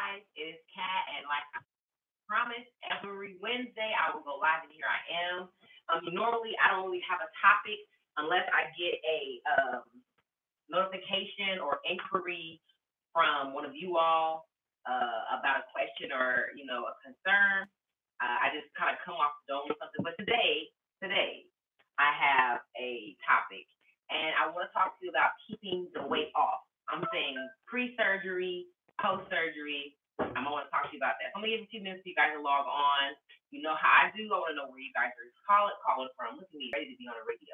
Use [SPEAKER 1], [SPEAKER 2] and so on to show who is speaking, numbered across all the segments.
[SPEAKER 1] guys. It is Kat, and like I promised, every Wednesday I will go live, and here I am. Normally, I don't really have a topic unless I get a notification or inquiry from one of you all about a question or a concern. I just kind of come off the dome with something. But today, I have a topic, and I want to talk to you about keeping the weight off. I'm saying pre-surgery, post-surgery. I'm going to talk to you about that. So I'm going to give you 2 minutes for you guys to log on. You know how I do. I want to know where you guys are calling from. Look at me, ready to be on the radio.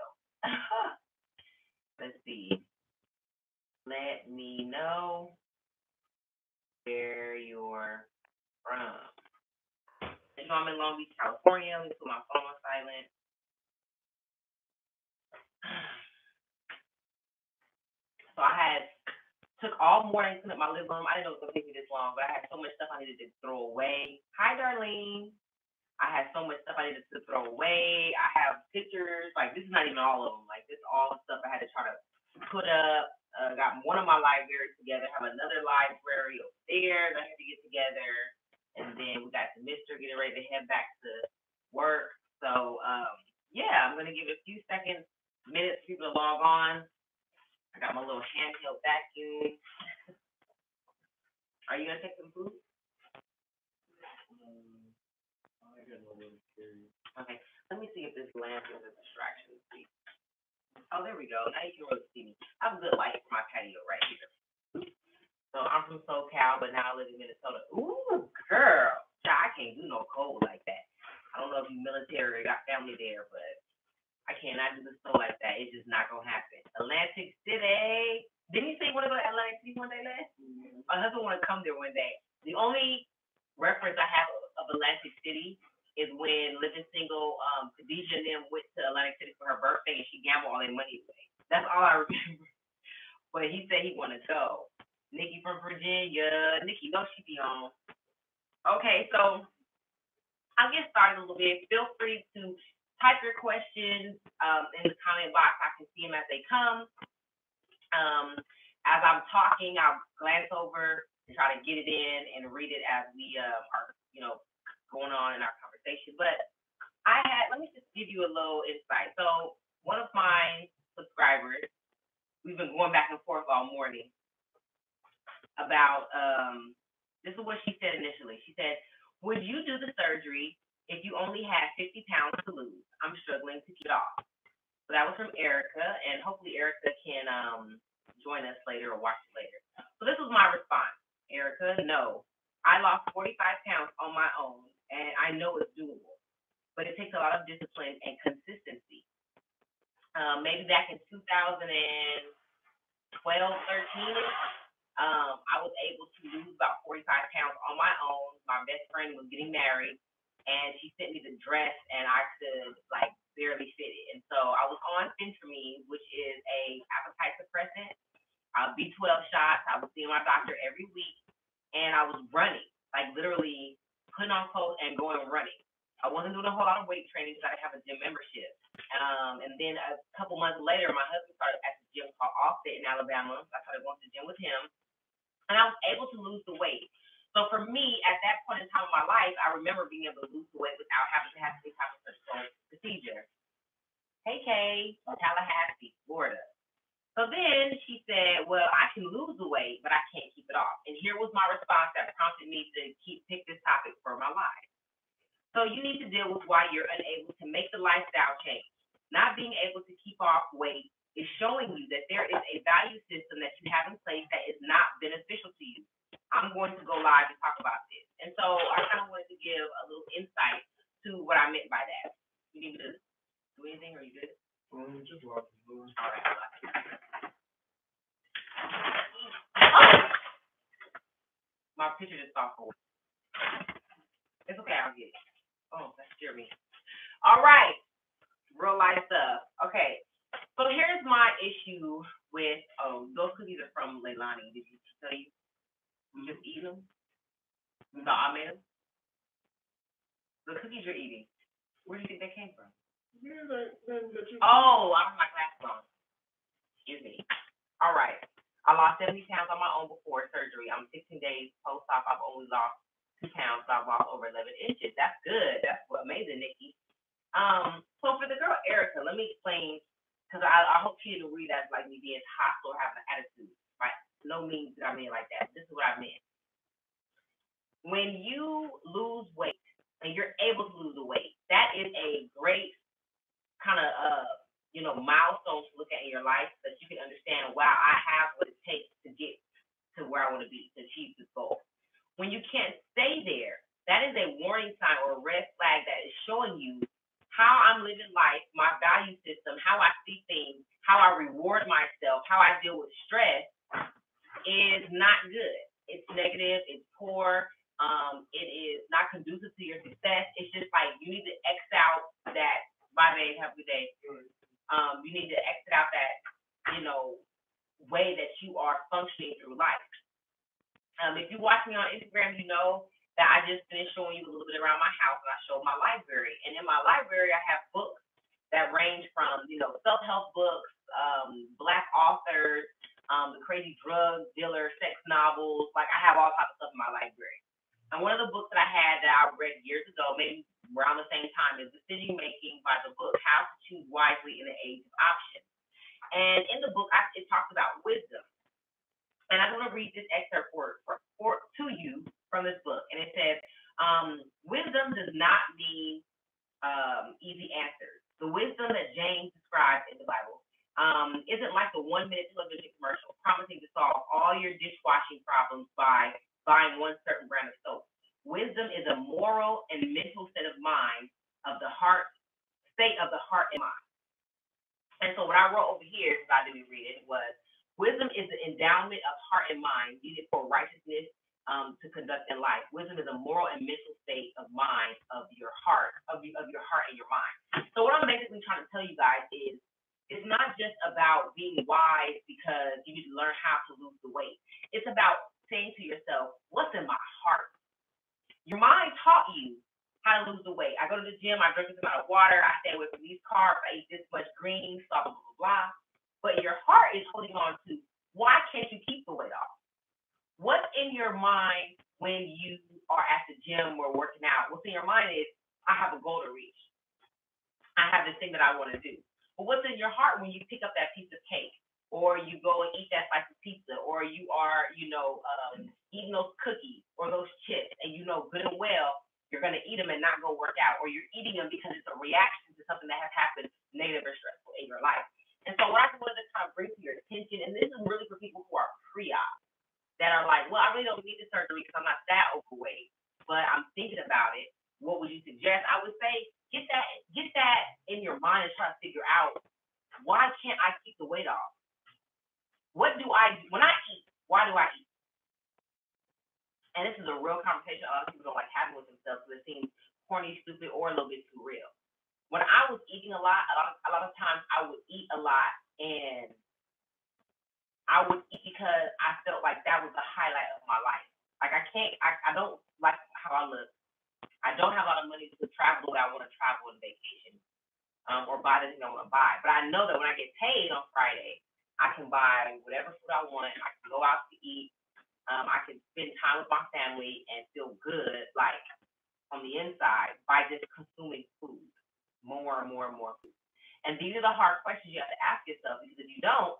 [SPEAKER 1] Let's see. Let me know where you're from. You know I'm in Long Beach, California. Let me put my phone on silent. So I took all morning to clean up my living room. I didn't know it was going to take me this long, but I had so much stuff I needed to throw away. Hi, Darlene. I had so much stuff I needed to throw away. I have pictures. Like, this is not even all of them. Like, this is all the stuff I had to try to put up. Got one of my libraries together. Have another library upstairs I had to get together. And then we got the mister getting ready to head back to work. So, yeah, I'm going to give it a few minutes for people to log on. I got my little handheld vacuum. Are you going to take some food? Okay, let me see if this lamp is a distraction. Oh, there we go. Now you can really see me. I have a good light for my patio right here. So I'm from SoCal, but now I live in Minnesota. Ooh, girl. I can't do no cold like that. I don't know if you're military or got family there, but I cannot do the snow like that. It's just not going to happen. Atlantic City. Didn't you say you want to go to Atlantic City one day, Les? Mm-hmm. My husband want to come there one day. The only reference I have of Atlantic City is when living single, Khadijah and them went to Atlantic City for her birthday, and she gambled all their money away. That's all I remember. But he said he want to go. Nikki from Virginia. Nikki, no, she be on. Okay, so I'll get started a little bit. Feel free to type your questions in the comment box. I can see them as they come. As I'm talking, I'll glance over and try to get it in and read it as we are, going on in our conversation. But let me just give you a little insight. So one of my subscribers, we've been going back and forth all morning about, this is what she said initially. She said, would you do the surgery if you only had 50 pounds to lose? I'm struggling to keep it off. So that was from Erica, and hopefully Erica can join us later or watch it later. So this was my response. Erica, no. I lost 45 pounds on my own, and I know it's doable, but it takes a lot of discipline and consistency. Maybe back in 2012, 13, I was able to lose about 45 pounds on my own. My best friend was getting married, and she sent me the dress, and I could barely fit it. And so I was on Phentermine, which is a appetite suppressant, B12 shots. I was seeing my doctor every week, and I was running, literally putting on clothes and going running. I wasn't doing a whole lot of weight training because I didn't have a gym membership. And then a couple months later, my husband started at the gym called Offset in Alabama. I started going to the gym with him, and I was able to lose the weight. So for me, at that point in time of my life, I remember being able to lose the weight without having to have any type of surgical procedure. Hey, Kay, Tallahassee, Florida. So then she said, well, I can lose the weight, but I can't keep it off. And here was my response that prompted me to pick this topic for my life. So you need to deal with why you're unable to make the lifestyle change. Not being able to keep off weight is showing you that there is a value system that you have in place that is not beneficial to you. I'm going to go live and talk about this. And so I kind of wanted to give a little insight to what I meant by that. You need me to do anything, or are you good?
[SPEAKER 2] Just lock the door.
[SPEAKER 1] All right, my picture just stopped for. It's okay, I'll get it. Oh, that scared me. All right, real life stuff. Okay, so here's my issue with, those cookies are from Leilani. Did she tell you? You just eat them? You thought I made them? The cookies you're eating, where do you think they came from?
[SPEAKER 2] Yeah,
[SPEAKER 1] Oh, I have my glasses on. Excuse me. All right. I lost 70 pounds on my own before surgery. I'm 16 days post-op. I've only lost 2 pounds, so I've lost over 11 inches. That's good. That's amazing, Nikki. So for the girl Erica, let me explain, because I hope she didn't read that as like me being hostile or having an attitude. Right? No means that I mean like that. This is what I meant. When you lose weight and you're able to lose the weight, that is a great kind of milestone to look at in your life so that you can understand, wow, I have what it takes to get to where I want to be, to achieve this goal. When you can't stay there, that is a warning sign or a red flag that is showing you how I'm living life, my value system, how I see things, how I reward myself, how I deal with stress is not good. It's negative, it's poor, it is not conducive to your success. It's just like you need to X out that, bye babe, have a good day. You need to exit out that, way that you are functioning through life. If you watch me on Instagram, you know that I just finished showing you a little bit around my house, and I showed my library. And in my library, I have books that range from, self-help books, Black authors, the crazy drug dealer, sex novels. Like, I have all types of stuff in my library. And one of the books that I had that I read years ago, maybe around the same time, is Decision Making by the book How to Choose Wisely in the Age of Options. And in the book, it talks about wisdom. And I'm going to read this excerpt to you from this book. And it says, wisdom does not mean easy answers. The wisdom that James describes in the Bible isn't like the 1-minute television commercial promising to solve all your dishwashing problems by buying one certain brand of soap. Wisdom is a moral and mental state of mind of the heart, state of the heart and mind. And so what I wrote over here, because I didn't read it, was wisdom is the endowment of heart and mind needed for righteousness to conduct in life. Wisdom is a moral and mental state of mind of your heart, of your heart and your mind. So what I'm basically trying to tell you guys is, it's not just about being wise because you need to learn how to lose the weight. It's about saying to yourself, what's in my heart? Your mind taught you how to lose the weight. I go to the gym, I drink this amount of water, I stay away from these carbs, I eat this much greens, blah, blah, blah, blah. But your heart is holding on to, why can't you keep the weight off? What's in your mind when you are at the gym or working out? What's in your mind is, I have a goal to reach. I have this thing that I want to do. But what's in your heart when you pick up that piece of cake, or you go and eat that slice of pizza, or you are, eating those cookies or those chips, and you know good and well you're going to eat them and not go work out, or you're eating them because it's a reaction to something that has happened negative or stressful in your life. And so what I wanted to kind of bring to your attention, and this is really for people who are pre-op, that are like, well, I really don't need the surgery because I'm not that overweight, but I'm thinking about it. What would you suggest? I would say get that in your mind and try to figure out, why can't I keep the weight off? What do I do when I eat? Why do I eat? And this is a real conversation a lot of people don't like having with themselves because it seems corny, stupid, or a little bit too real. When I was eating a lot of times I would eat a lot, and I would eat because I felt like that was the highlight of my life. Like I don't like how I look. I don't have a lot of money to travel the way I want to travel on vacation, or buy the thing I want to buy. But I know that when I get paid on Friday, I can buy whatever food I want. I can go out to eat. I can spend time with my family and feel good, like on the inside, by just consuming food, more and more and more food. And these are the hard questions you have to ask yourself, because if you don't,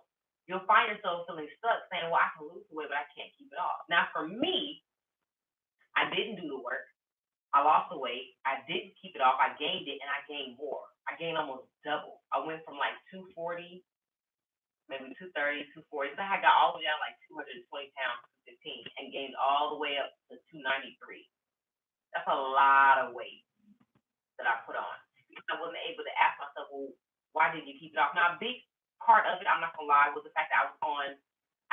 [SPEAKER 1] you'll find yourself feeling stuck, saying, well, I can lose the weight, but I can't keep it off. Now, for me, I didn't do the work. I lost the weight. I didn't keep it off. I gained it, and I gained more. I gained almost double. I went from like 240, maybe 230, 240. So I got all the way down like 220 pounds, 15, and gained all the way up to 293. That's a lot of weight that I put on. I wasn't able to ask myself, well, why did you keep it off? Now, a big part of it, I'm not going to lie, was the fact that I was on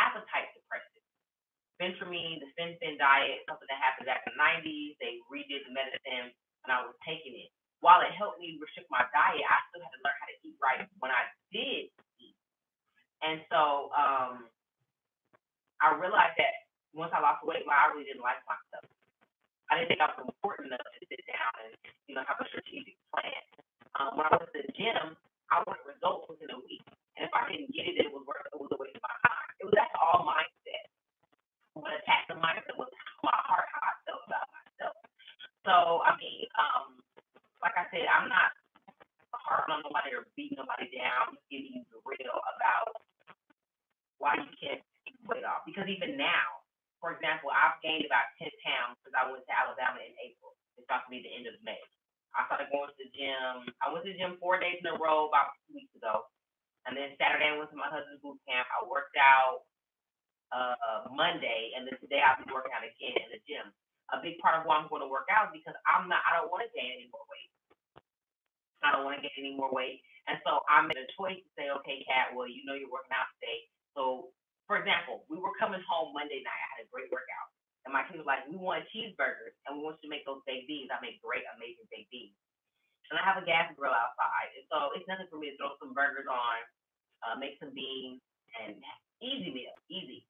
[SPEAKER 1] appetite suppressants. Phentermine, the Fen diet, something that happened back in the 90s. They redid the medicine, and I was taking it. While it helped me restrict my diet, I still had to learn how to eat right when I did eat. And so I realized that once I lost weight, I really didn't like myself. I didn't think I was important enough to sit down and have a strategic plan. When I went to the gym, I wanted results within a week, And if I didn't get it, it was worth it was a waste of my time. That's all mindset. What attacked the mindset was my heart, how I felt about myself. So I mean, like I said, I'm not hard on nobody or beating nobody down. I'm just giving you the real about why you can't take weight off. Because even now, for example, I've gained about 10 pounds because I went to Alabama in April. It's about to be the end of May. I started going to the gym. I went to the gym 4 days in a row about 2 weeks ago. And then Saturday I went to my husband's boot camp. I worked out Monday, and then today I'll be working out again in the gym. A big part of why I'm going to work out is because I don't want to gain any more weight. I don't want to get any more weight. And so I made a choice to say, okay, Kat, well, you know you're working out today. So, for example, we were coming home Monday night. I had a great workout. And my kid was like, we want cheeseburgers, and we want you to make those baked beans. I make great, amazing baked beans. And I have a gas grill outside. And so it's nothing for me to throw some burgers on, make some beans, and easy meal, easy.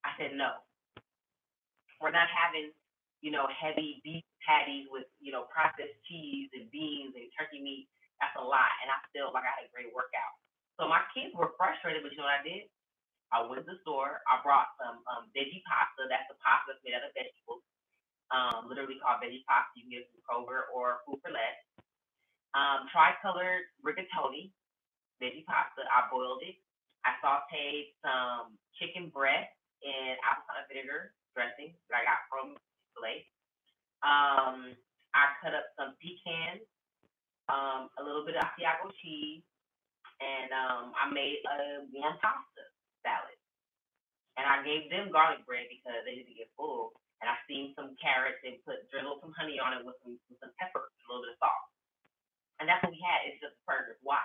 [SPEAKER 1] I said, no. We're not having, heavy beef patties with, processed cheese and beans and turkey meat. That's a lot. And I feel like I had a great workout. So my kids were frustrated, but you know what I did? I went to the store. I brought some veggie pasta. That's the pasta that's made out of vegetables. Literally called veggie pasta. You can get it from Kroger or Food for Less. Tricolored rigatoni, veggie pasta. I boiled it. I sauteed some chicken breast in apple cider vinegar dressing that I got from Chick-fil-A. I cut up some pecans, a little bit of Asiago cheese, and I made a warm pasta salad. And I gave them garlic bread because they need to get full. And I steamed some carrots and drizzled some honey on it with some pepper, a little bit of salt. And that's what we had. It's just burgers. Why?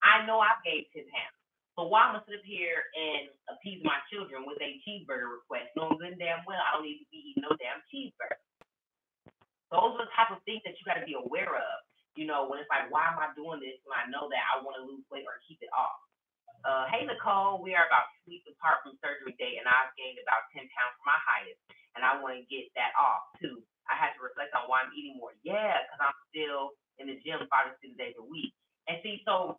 [SPEAKER 1] I know I've gained 10 pounds. So why am I sit up here and appease my children with a cheeseburger request, knowing good and damn well I don't need to be eating no damn cheeseburger? Those are the type of things that you got to be aware of. When it's like, why am I doing this when I know that I want to lose weight or keep it off? Hey, Nicole, we are about 2 weeks apart from surgery date, and I've gained about 10 pounds from my highest, and I want to get that off, too. I had to reflect on why I'm eating more. Yeah, because I'm still in the gym 5 to 6 days a week. And see, so,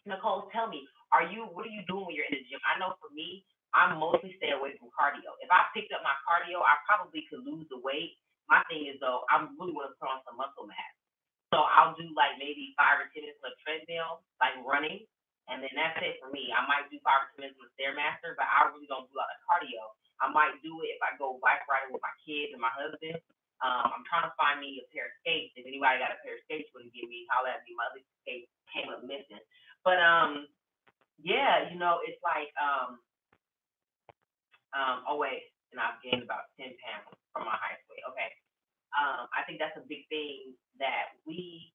[SPEAKER 1] Nicole, tell me, what are you doing when you're in the gym? I know for me, I mostly stay away from cardio. If I picked up my cardio, I probably could lose the weight. My thing is, though, I really want to put on some muscle mass. So I'll do like maybe 5 or 10 minutes on a treadmill, like running, and then that's it for me. I might do 5 or 10 minutes on a stairmaster, but I really don't do a lot of cardio. I might do it if I go bike riding with my kids and my husband. I'm trying to find me a pair of skates. If anybody got a pair of skates, you want to give me, holler at me. My other skates came up missing. But yeah, it's like oh wait, and I've gained about 10 pounds from my highest weight. Okay. I think that's a big thing that we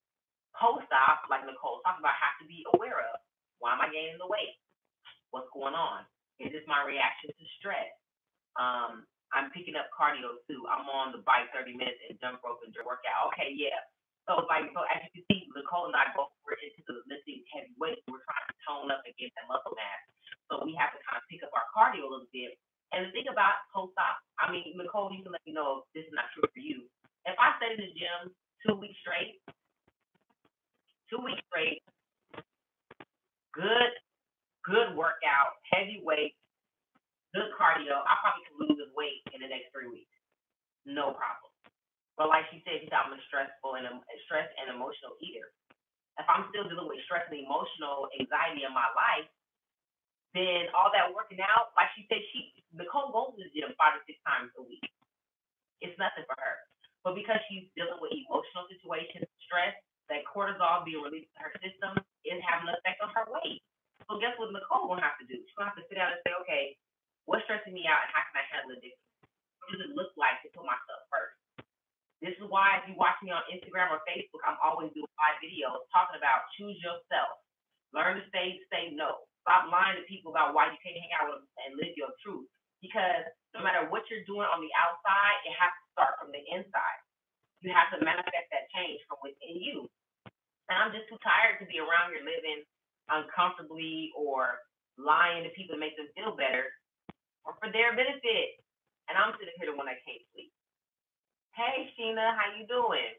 [SPEAKER 1] post-op, like Nicole talked about, have to be aware of. Why am I gaining the weight? What's going on? Is this my reaction to stress? I'm picking up cardio too. I'm on the bike 30 minutes and jump rope and workout. Okay, yeah. So as you can see, Nicole and I both were into the lifting heavy weights. We're trying to tone up and get that muscle mass. So we have to kind of pick up our cardio a little bit. And the thing about post-op, I mean, Nicole, you can let me know if this is not true for you. If I stay in the gym 2 weeks straight, good workout, heavy weight, good cardio, I probably can lose this weight in the next 3 weeks. No problem. But like she said, I'm a stressful and stress and emotional eater. If I'm still dealing with stress and emotional anxiety in my life, then all that working out, like she said, Nicole goes to the gym 5 to 6 times a week. It's nothing for her. But because she's dealing with emotional situations, stress, that cortisol being released in her system is having an effect on her weight. So guess what Nicole gonna have to do? She's gonna have to sit down and say, okay, what's stressing me out and how can I handle it differently? What does it look like to put myself first? This is why if you watch me on Instagram or Facebook, I'm always doing live videos talking about choose yourself. Learn to say no. Stop lying to people about why you can't hang out with them and live your truth. Because no matter what you're doing on the outside, it has to start from the inside. You have to manifest that change from within you. And I'm just too tired to be around here living uncomfortably or lying to people to make them feel better or for their benefit. And I'm sitting here the one that can't sleep. Hey, Sheena, how you doing?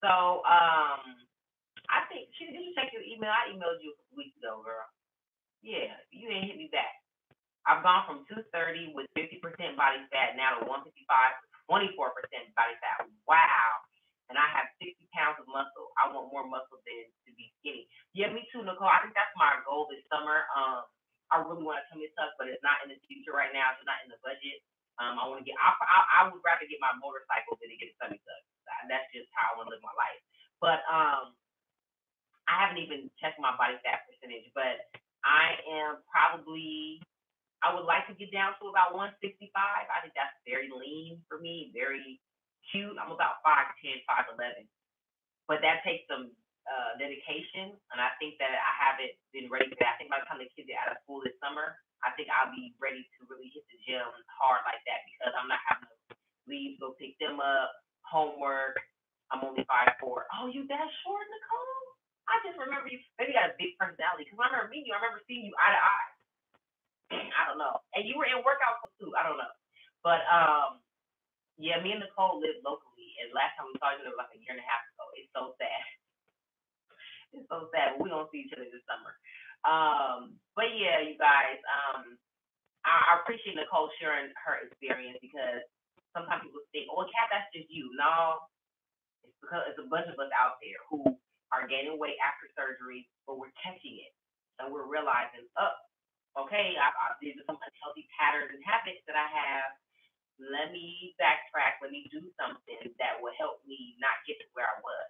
[SPEAKER 1] So, I think, Sheena, did you check your email? I emailed you a couple weeks ago, girl. Yeah, you ain't hit me back. I've gone from 230 with 50% body fat now to 155 with 24% body fat. Wow. And I have 60 pounds of muscle. I want more muscle than to be skinny. Yeah, me too, Nicole. I think that's my goal this summer. I really want to come this up, but it's not in the future right now. It's not in the budget. I want to get. I would rather get my motorcycle than to get a tummy tuck. That's just how I want to live my life. But I haven't even checked my body fat percentage, but I am probably I would like to get down to about 165. I think that's very lean for me, very cute. I'm about 5'10", 5'11", but that takes some dedication, and I think that I haven't been ready for that. I think by the time the kids get out of school this summer, I think I'll be ready to really hit the gym hard like that because I'm not having to leave, go pick them up, homework. I'm only 5'4". Oh, you that short, Nicole? I just remember you. Maybe you got a big personality because I remember meeting you. I remember seeing you eye to eye. I don't know. And you were in workout too. I don't know. But yeah, me and Nicole live locally, and last time we saw each other was like a year and a half ago. It's so sad. It's so sad. But we don't see each other this summer. But yeah, you guys. I appreciate Nicole sharing her experience because sometimes people think, "Oh, Kat, that's just you." No, it's because it's a bunch of us out there who are gaining weight after surgery, but we're catching it and we're realizing, oh, okay, these are some unhealthy patterns and habits that I have. Let me backtrack. Let me do something that will help me not get to where I was.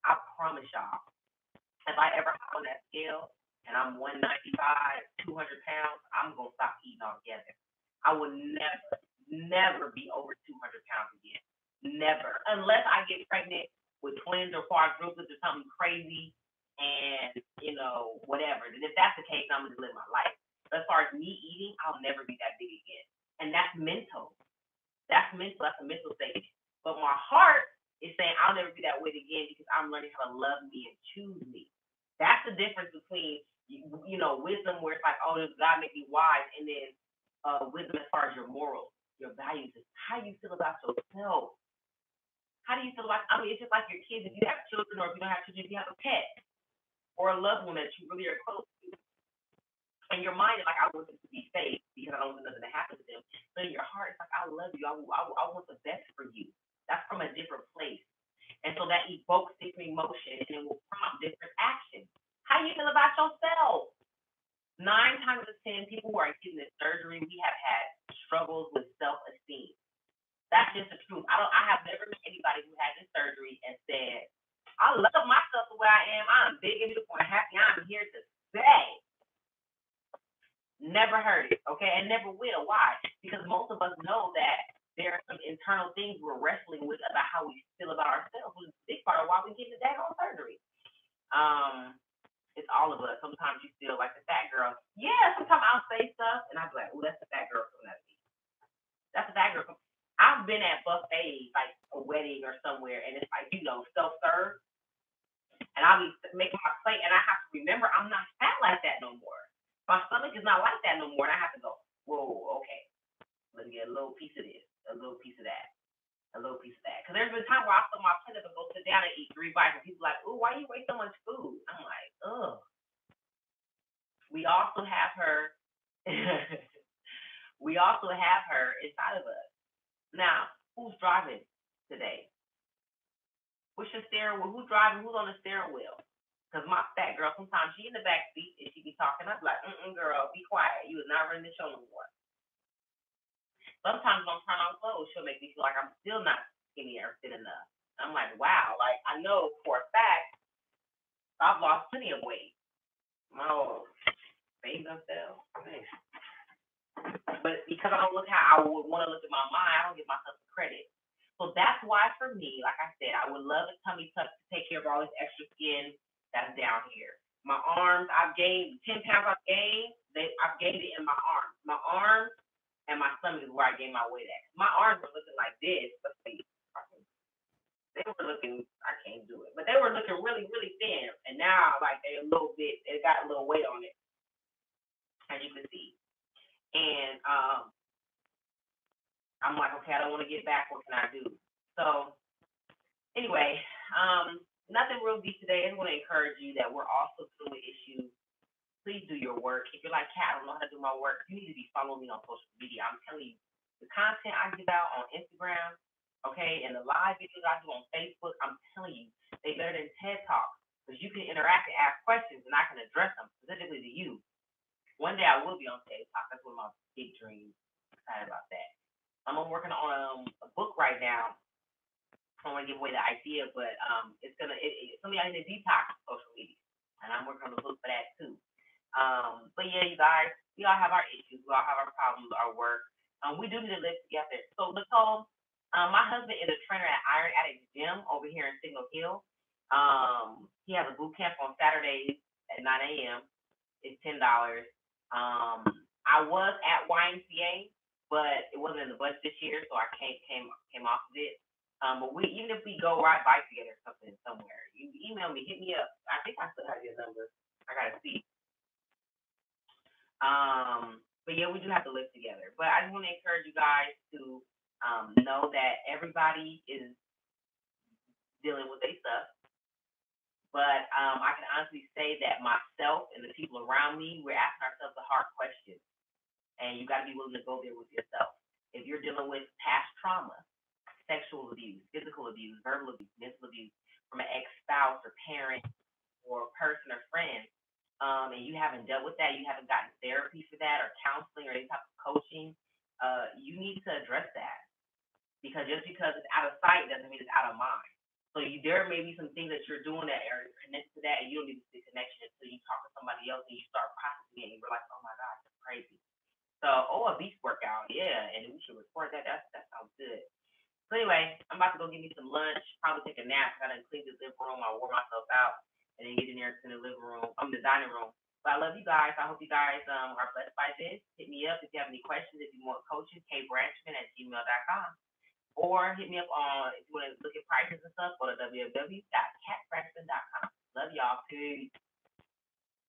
[SPEAKER 1] I promise y'all, if I ever hop on that scale and I'm 195, 200 pounds, I'm going to stop eating altogether. I will never, never be over 200 pounds again. Never. Unless I get pregnant with twins or quadruplets or something crazy and, whatever. And if that's the case, I'm going to live my life. But as far as me eating, I'll never be that big again. And that's mental. That's mental. That's a mental statement. But my heart is saying I'll never be that weight again because I'm learning how to love me and choose me. That's the difference between wisdom where it's like, oh, does God make me wise, and then wisdom as far as your morals, your values, is how you feel about yourself. How do you feel about? I mean, it's just like your kids. If you have children, or if you don't have children, if you have a pet or a loved one that you really are close to, and your mind is like, I want them to be safe because I don't want nothing to happen to them. But in your heart, it's like, I love you. I want the best for you. That's from a different place. And so that evokes different emotion and it will prompt different actions. How you feel about yourself? 9 times out of 10 people who are getting this surgery, we have had struggles with self-esteem. That's just the truth. I have never met anybody who had this surgery and said, I love myself the way I am. I'm big and beautiful and happy. I'm here to stay. Never heard it, okay, and never will. Why? Because most of us know that there are some internal things we're wrestling with about how we feel about ourselves, which is a big part of why we get the daggone surgery. Um, it's all of us. Sometimes you feel like the fat girl. Yeah, sometimes I'll say stuff and I'll be like, "Oh, that's the fat girl from that." That's a fat girl. I've been at buffets, like a wedding or somewhere, and it's like self serve, and I'll be making my plate, and I have to remember I'm not fat like that no more. My stomach is not like that no more, and I have to go, whoa, okay, let me get a little piece of this, a little piece of that, a little piece of that. Because there's been times where I fill my plate up and go sit down and eat 3 bites, and people are like, ooh, why you waste so much food? I'm like, ugh. We also have her. We also have her inside of us. Now, who's driving today? What's your steering wheel? Who's driving? Who's on the steering wheel? Because my fat girl, sometimes she in the back seat and she be talking. I'm like, girl, be quiet. You is not running the show no more. Sometimes when I'm trying on clothes, she'll make me feel like I'm still not skinny or thin enough. I'm like, wow, like I know for a fact I've lost plenty of weight. Oh, baby themselves. But because I don't look how I would want to look at my mind, I don't give myself the credit. So that's why for me, like I said, I would love a tummy tuck to take care of all this extra skin that's down here. My arms, I've gained 10 pounds. I've gained it in my arms. My arms and my stomach is where I gained my weight at. My arms were looking like this. They were looking. I can't do it, but they were looking really, really thin. And now, like they a little bit. They got a little weight on it, as you can see. And I'm like, okay, I don't want to get back. What can I do? So anyway, nothing real deep today. I just want to encourage you that we're also dealing with issues please do your work. If you're like, Kat, I don't know how to do my work, you need to be following me on social media. I'm telling you, the content I give out on Instagram, okay, and the live videos I do on Facebook, I'm telling you, they better than TED Talks because you can interact and ask questions, and I can address them specifically to you. One day I will be on TED Talk. That's one of my big dreams. I'm excited about that. I'm working on a book right now. I don't want to give away the idea, but it's gonna be in the detox social media, and I'm working on the book for that too. But yeah, you guys, we all have our issues, we all have our problems, our work. We do need to live together. So Nicole, my husband is a trainer at Iron Addict Gym over here in Signal Hill. He has a boot camp on Saturdays at 9 a.m. It's $10. I was at YMCA, but it wasn't in the budget this year, so I came off of it. But we even if we go ride bike together or something somewhere, you email me, hit me up. I think I still have your number. I gotta see. But yeah, we do have to live together. But I just want to encourage you guys to know that everybody is dealing with their stuff. But I can honestly say that myself and the people around me, we're asking ourselves the hard questions, and you got to be willing to go there with yourself. If you're dealing with past trauma, sexual abuse, physical abuse, verbal abuse, mental abuse from an ex-spouse or parent or person or friend, and you haven't dealt with that, you haven't gotten therapy for that or counseling or any type of coaching, you need to address that because just because it's out of sight doesn't mean it's out of mind. So there may be some things that you're doing that are connected to that, and you don't need to see the connection until you talk to somebody else and you start processing it, and you're like, oh my God, that's crazy. So, a beach workout, yeah, and we should record that. That sounds good. So anyway, I'm about to go get me some lunch, probably take a nap. I done cleaned the living room. I wore myself out, and then get in there to the living room. I'm in the dining room. But I love you guys. I hope you guys are blessed by this. Hit me up if you have any questions. If you want coaching, kbranchman@gmail.com. Or hit me up on if you want to look at prices and stuff. Go to www.catbranchman.com. Love y'all. Peace.